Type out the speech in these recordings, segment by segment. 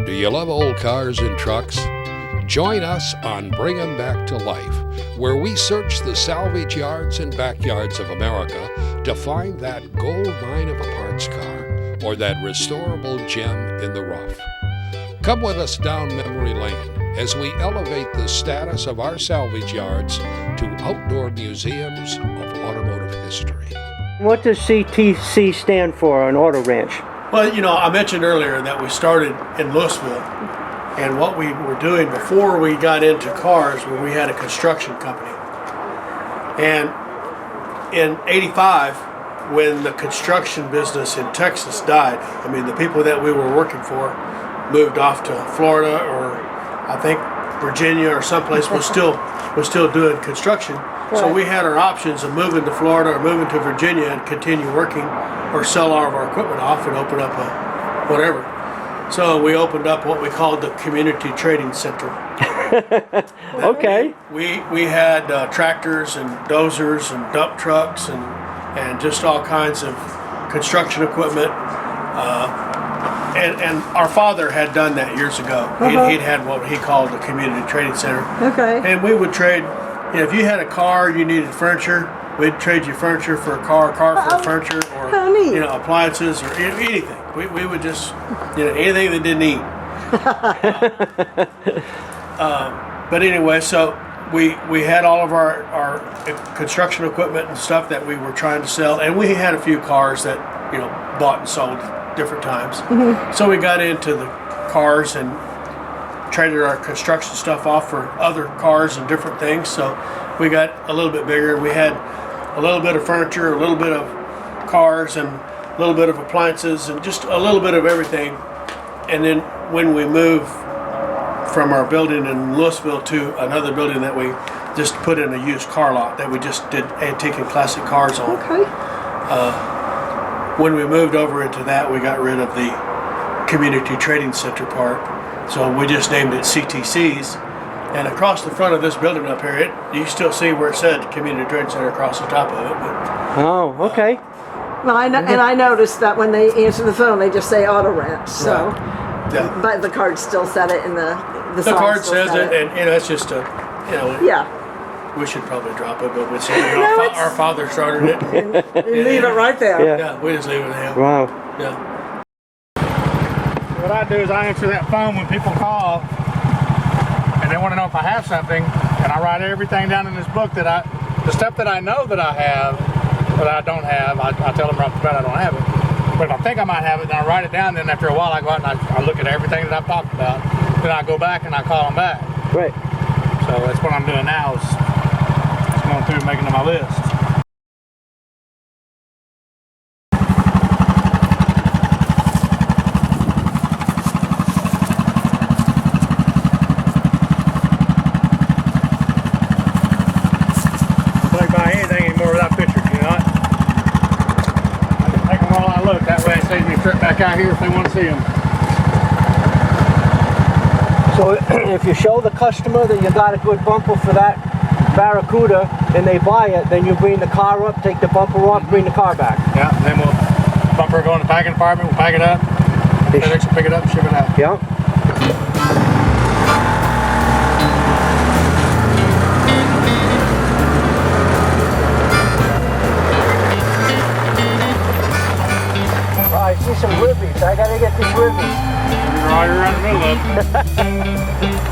Do you love old cars and trucks? Join us on Bring 'em Back to Life, where we search the salvage yards and backyards of America to find that gold mine of a parts car or that restorable gem in the rough. Come with us down memory lane as we elevate the status of our salvage yards to outdoor museums of automotive history. What does CTC stand for on Auto Ranch? Well, you know, I mentioned earlier that we started in Louisville, and what we were doing before we got into cars, we had a construction company. And in '85, when the construction business in Texas died, I mean, the people that we were working for moved off to Florida, or I think Virginia or someplace was still doing construction. So we had our options of moving to Florida or moving to Virginia and continue working, or sell all of our equipment off and open up a whatever. So we opened up what we called the Community Trading Center. Okay. We had tractors and dozers and dump trucks and just all kinds of construction equipment. And our father had done that years ago. He'd had what he called the Community Trading Center. Okay. And we would trade, you know, if you had a car, you needed furniture, we'd trade you furniture for a car for furniture, or how neat. you know, appliances or anything. We would just, you know, anything that didn't eat. But anyway, so we had all of our construction equipment and stuff that we were trying to sell, and we had a few cars that, you know, bought and sold different times. So we got into the cars and traded our construction stuff off for other cars and different things. So we got a little bit bigger. We had a little bit of furniture, a little bit of cars, and a little bit of appliances, and just a little bit of everything. And then when we moved from our building in Louisville to another building that we just put in a used car lot that we just did antique and classic cars on. Okay. When we moved over into that, we got rid of the Community Trading Center part. So we just named it CTC's. And across the front of this building up here, you still see where it said Community Trading Center across the top of it. But, Oh, okay. Well, and I noticed that when they answer the phone, they just say Auto Ranch. So, yeah. but the card still said it in the sign card still says said it, and you know, it's just a, you know, yeah. we should probably drop it, but we say, you know, our father started it. You leave it right there. Yeah. We just leave it there. Wow. Yeah. What I do is I answer that phone when people call and they want to know if I have something, and I write everything down in this book the stuff that I know that I have, but I don't have, I tell them right off the bat I don't have it. But if I think I might have it, then I write it down, then after a while I go out and I look at everything that I've talked about, then I go back and I call them back. Right. So that's what I'm doing now, is just going through and making my list. Trip back out here if they want to see them. So if you show the customer that you got a good bumper for that Barracuda and they buy it, then you bring the car up, take the bumper off, bring the car back. Yeah, and then we'll bumper go in the packing department, we'll pack it up, FedEx will pick it up and ship it out. Yeah. I see some ribbies. I gotta get these ribbies. You're right around the middle of them.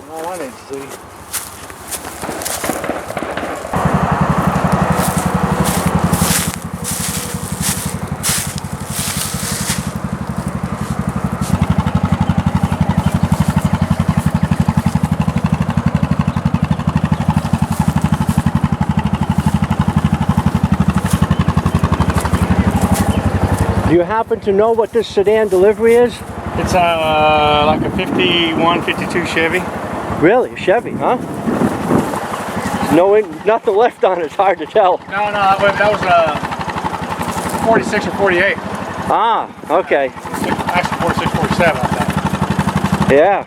All I need to see. Do you happen to know what this sedan delivery is? It's like a 51, 52 Chevy. Really? Chevy, huh? Nothing left on it. It's hard to tell. No, that was a 46 or 48. Ah, okay. Actually 46, 47, I think. Yeah.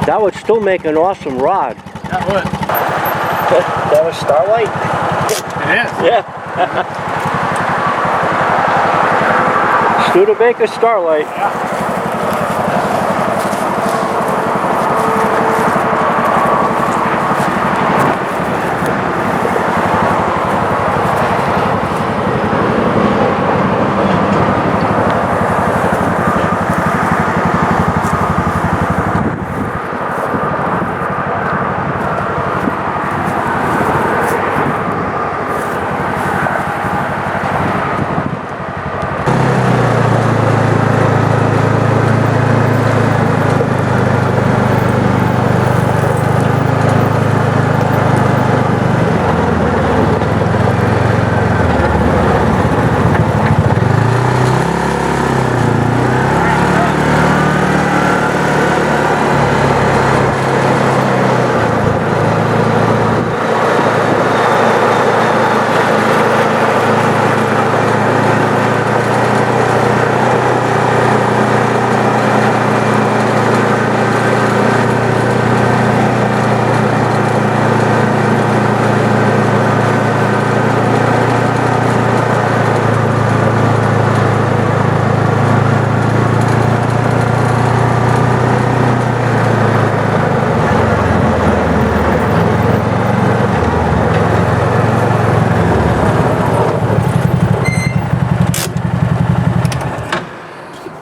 That would still make an awesome rod. That would. That was Starlight? It is. Yeah. Studebaker Starlight. Yeah.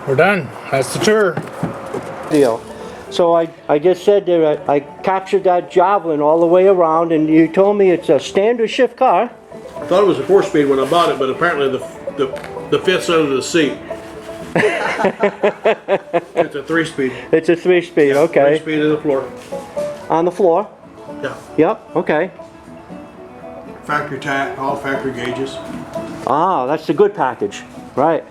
We're done. That's the tour. Deal. So I just said that I captured that Javelin all the way around, and you told me it's a standard shift car. I thought it was a 4-speed when I bought it, but apparently the fifth's under the seat. It's a 3-speed. It's a 3-speed, okay. 3-speed on the floor. On the floor? Yeah. Yep, okay. Factory tack, all factory gauges. Ah, that's the good package, right.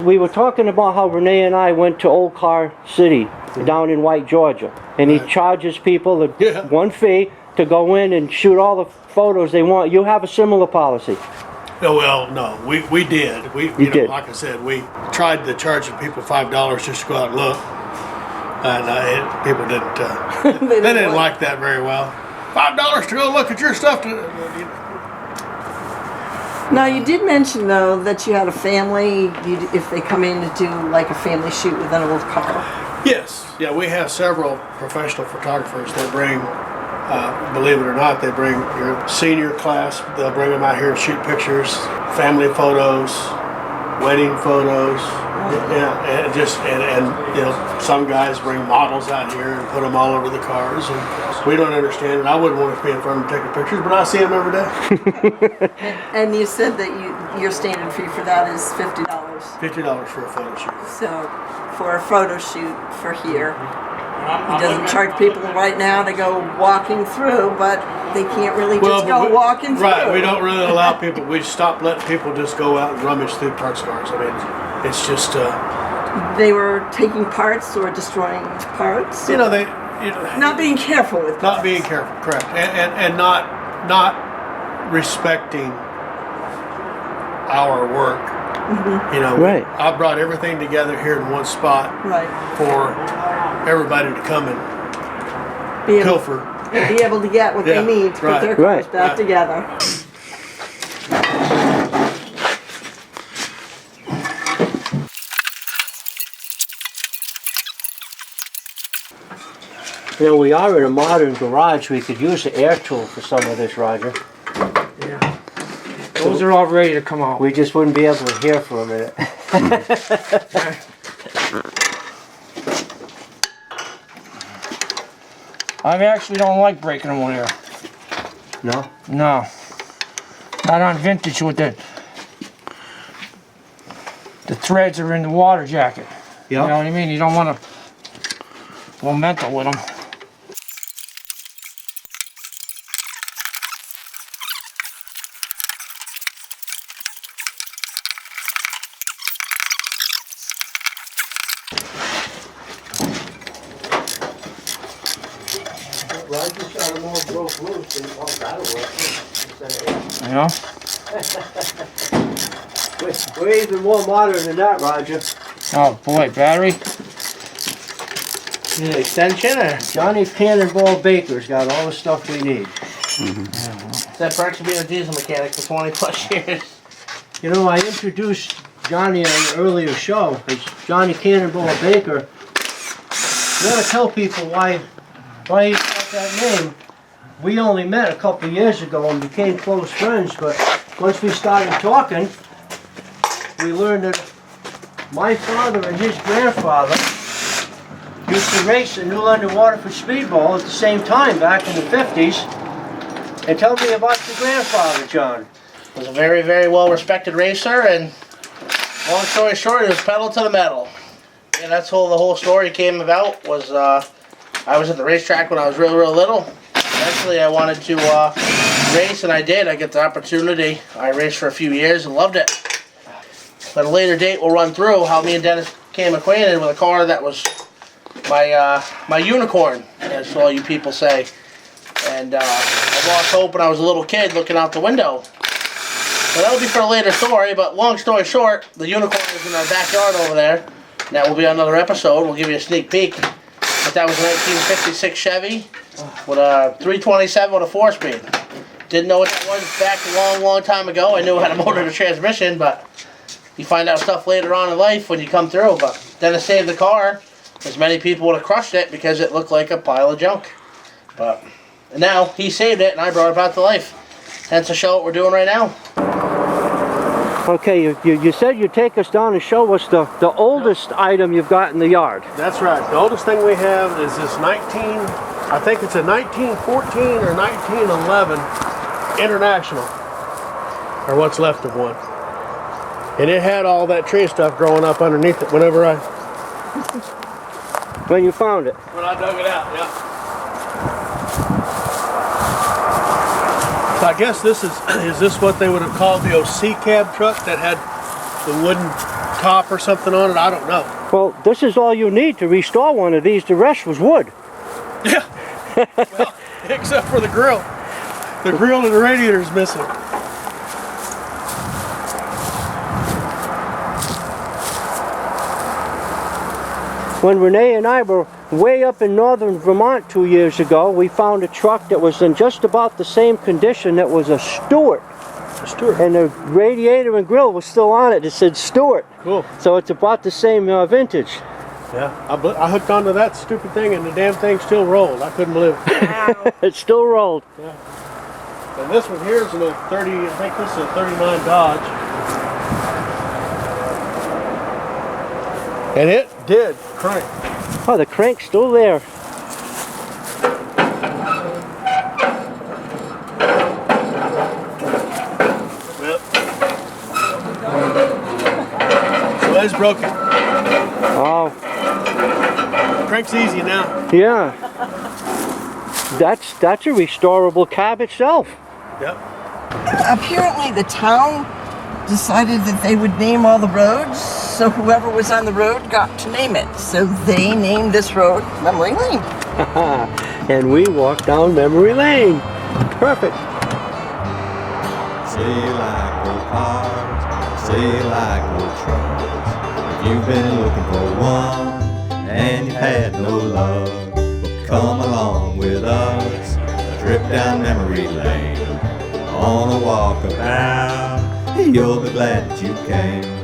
We were talking about how Renee and I went to Old Car City down in White, Georgia, and he charges people one fee to go in and shoot all the photos they want. You have a similar policy. Oh, well, no, we did. We You did. Like I said, we tried to charge people $5 just to go out and look, and people didn't. They didn't like that very well. $5 to go look at your stuff. Now, you did mention, though, that you had a family, if they come in to do like a family shoot with an old car. Yes, yeah, we have several professional photographers that bring, believe it or not, they bring your senior class, they'll bring them out here and shoot pictures, family photos, wedding photos, yeah, and you know, some guys bring models out here and put them all over the cars, and we don't understand it. I wouldn't want to be in front of them taking pictures, but I see them every day. And you said that your standard fee for that is $50. $50 for a photo shoot. So, for a photo shoot for here, he doesn't charge people right now to go walking through, but they can't really just go walking through. Right, we don't really allow people, we stop letting people just go out and rummage through parts cars. I mean, it's just... they were taking parts or destroying parts? You know, not being careful with not being careful, correct, and not respecting our work. Mm-hmm. You know, right. I brought everything together here in one spot, right, for everybody to come and pilfer and be able to get what Yeah, they need to put their cars right. back together. You know, we are in a modern garage. We could use an air tool for some of this, Roger. Yeah. Those are all ready to come out. We just wouldn't be able to hear for a minute. I actually don't like breaking them on air. No? No. Not on vintage with the threads are in the water jacket. You know what I mean? You don't want to go mental with them. Roger shot them all broke loose and that'll work. You know? We're even more modern than that, Roger. Oh boy, battery. An extension or? Johnny Cannonball Baker's got all the stuff we need. That perks of being a diesel mechanic for 20 plus years. You know, I introduced Johnny on an earlier show as Johnny Cannonball Baker. You gotta tell people why he got that name. We only met a couple of years ago and became close friends, but once we started talking, we learned that my father and his grandfather used to race in New London Waterford Speedball at the same time back in the 50s. And tell me about your grandfather, John. Was a very, very well respected racer, and long story short, it was pedal to the metal. And that's how the whole story came about. Was I was at the racetrack when I was real, real little. Eventually, I wanted to race, and I did. I got the opportunity. I raced for a few years and loved it. At a later date, we'll run through how me and Dennis became acquainted with a car that was my unicorn, as all you people say. And I lost hope when I was a little kid looking out the window. So that'll be for a later story, but long story short, the unicorn is in our backyard over there. That will be another episode. We'll give you a sneak peek. But that was a 1956 Chevy with a 327 with a 4-speed. Didn't know what that was back a long, long time ago. I knew it had a motor and a transmission, but you find out stuff later on in life when you come through. But Dennis saved the car, as many people would have crushed it because it looked like a pile of junk. But now he saved it, and I brought it back to life. Hence the show what we're doing right now. Okay, you said you'd take us down and show us the oldest item you've got in the yard. That's right. The oldest thing we have is this I think it's a 1914 or 1911 International, or what's left of one. And it had all that tree stuff growing up underneath it whenever When you found it. when I dug it out, yeah. So I guess this is this what they would have called the OC cab truck that had the wooden top or something on it? I don't know. Well, this is all you need to restore one of these. The rest was wood. Yeah. Well, except for the grill. The grill and the radiator is missing. When Renee and I were way up in northern Vermont 2 years ago, we found a truck that was in just about the same condition that was a Stewart. A Stewart. And the radiator and grill was still on it. It said Stewart. Cool. So it's about the same vintage. Yeah, I hooked onto that stupid thing and the damn thing still rolled. I couldn't believe it. It still rolled. Yeah. And this one here is a 30, I think this is a 39 Dodge. And it did crank. Oh, the crank's still there. Yep. So that's broken. Oh, Crank's easy now. yeah. That's a restorable cab itself. Yep. Apparently the town decided that they would name all the roads, so whoever was on the road got to name it. So they named this road Memory Lane. And we walked down memory lane. Perfect. Say you like old cars, say you like old trucks. If you've been looking for one and you had no luck, well, come along with us. trip down memory lane, on a walkabout. Hey, you'll be glad that you came.